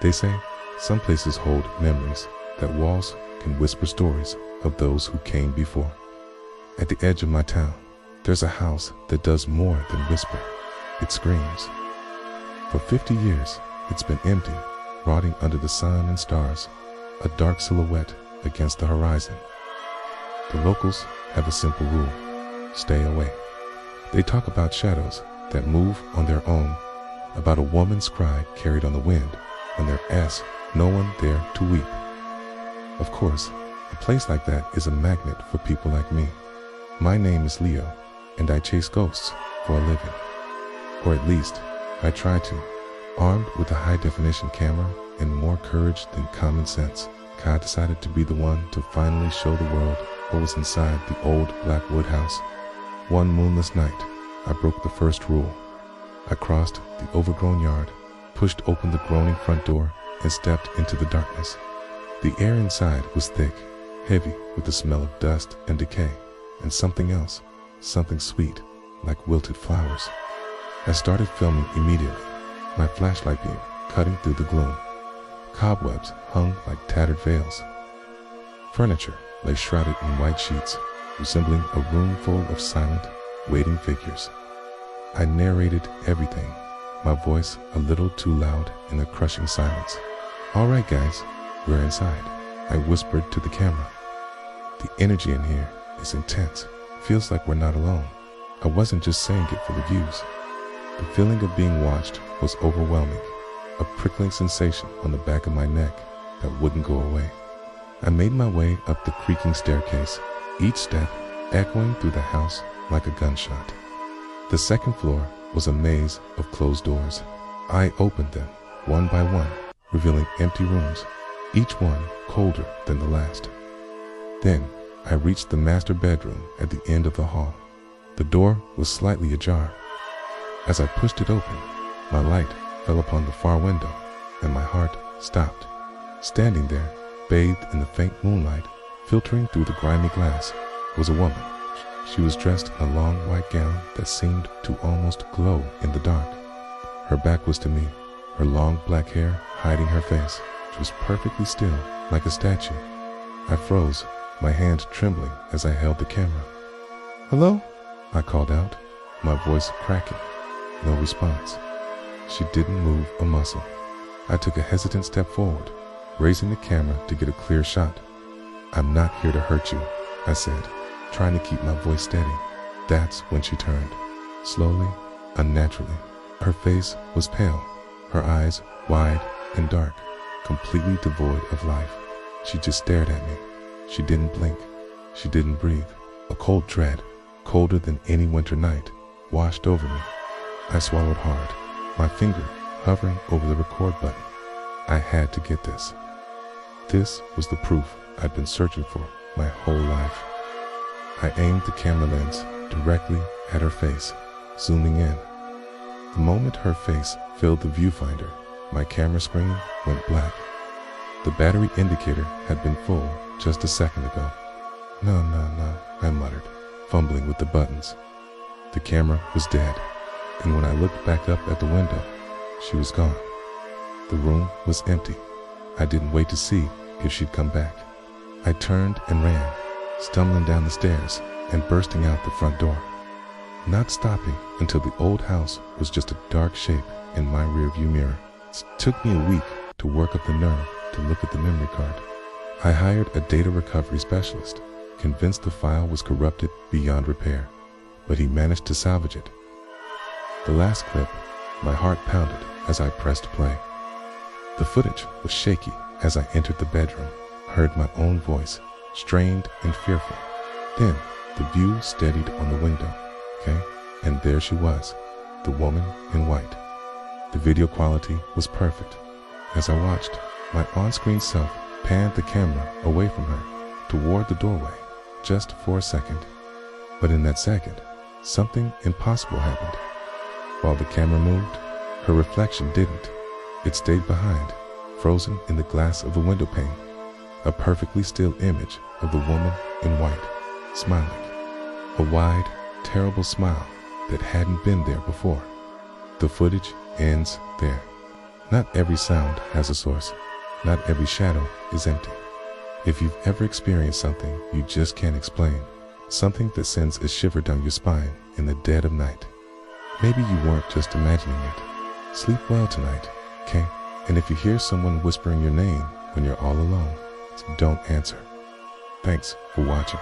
They say some places hold memories, that walls can whisper stories of those who came before. At the edge of my town, there's a house that does more than whisper. It screams. For 50 years, it's been empty, rotting under the sun and stars, a dark silhouette against the horizon. The locals have a simple rule: stay away. They talk about shadows that move on their own, about a woman's cry carried on the wind when there asks no one there to weep. Of course, a place like that is a magnet for people like me. My name is Leo, and I chase ghosts for a living. Or at least, I try to. Armed with a high-definition camera and more courage than common sense, Kai decided to be the one to finally show the world what was inside the old black wood house. One moonless night, I broke the first rule. I crossed the overgrown yard, pushed open the groaning front door, and stepped into the darkness. The air inside was thick, heavy with the smell of dust and decay, and something else, something sweet, like wilted flowers. I started filming immediately, my flashlight beam cutting through the gloom. Cobwebs hung like tattered veils. Furniture lay shrouded in white sheets, resembling a room full of silent, waiting figures. I narrated everything, my voice a little too loud in the crushing silence. "All right, guys, we're inside," I whispered to the camera. "The energy in here is intense. Feels like we're not alone." I wasn't just saying it for the views. The feeling of being watched was overwhelming, a prickling sensation on the back of my neck that wouldn't go away. I made my way up the creaking staircase, each step echoing through the house like a gunshot. The second floor was a maze of closed doors. I opened them one by one, revealing empty rooms, each one colder than the last. Then I reached the master bedroom at the end of the hall. The door was slightly ajar. As I pushed it open, my light fell upon the far window, and my heart stopped. Standing there, bathed in the faint moonlight filtering through the grimy glass, was a woman. She was dressed in a long white gown that seemed to almost glow in the dark. Her back was to me, her long black hair hiding her face. She was perfectly still, like a statue. I froze, my hand trembling as I held the camera. "Hello?" I called out, my voice cracking. No response. She didn't move a muscle. I took a hesitant step forward, raising the camera to get a clear shot. "I'm not here to hurt you," I said, trying to keep my voice steady. That's when she turned, slowly, unnaturally. Her face was pale, her eyes wide and dark, completely devoid of life. She just stared at me. She didn't blink. She didn't breathe. A cold dread, colder than any winter night, washed over me. I swallowed hard, my finger hovering over the record button. I had to get this. This was the proof I'd been searching for my whole life. I aimed the camera lens directly at her face, zooming in. The moment her face filled the viewfinder, my camera screen went black. The battery indicator had been full just a second ago. No, I muttered, fumbling with the buttons. The camera was dead, and when I looked back up at the window, she was gone. The room was empty. I didn't wait to see if she'd come back. I turned and ran, stumbling down the stairs and bursting out the front door, not stopping until the old house was just a dark shape in my rearview mirror. It took me a week to work up the nerve to look at the memory card. I hired a data recovery specialist, convinced the file was corrupted beyond repair, but he managed to salvage it. The last clip, my heart pounded as I pressed play. The footage was shaky as I entered the bedroom, heard my own voice, strained and fearful. Then the view steadied on the window, and there she was, the woman in white. The video quality was perfect. As I watched, my on-screen self panned the camera away from her, toward the doorway, just for a second. But in that second, something impossible happened. While the camera moved, her reflection didn't. It stayed behind, frozen in the glass of the window pane, a perfectly still image of the woman in white, smiling. A wide, terrible smile that hadn't been there before. The footage ends there. Not every sound has a source. Not every shadow is empty. If you've ever experienced something you just can't explain, something that sends a shiver down your spine in the dead of night, maybe you weren't just imagining it. Sleep well tonight, okay? And if you hear someone whispering your name when you're all alone, don't answer. Thanks for watching.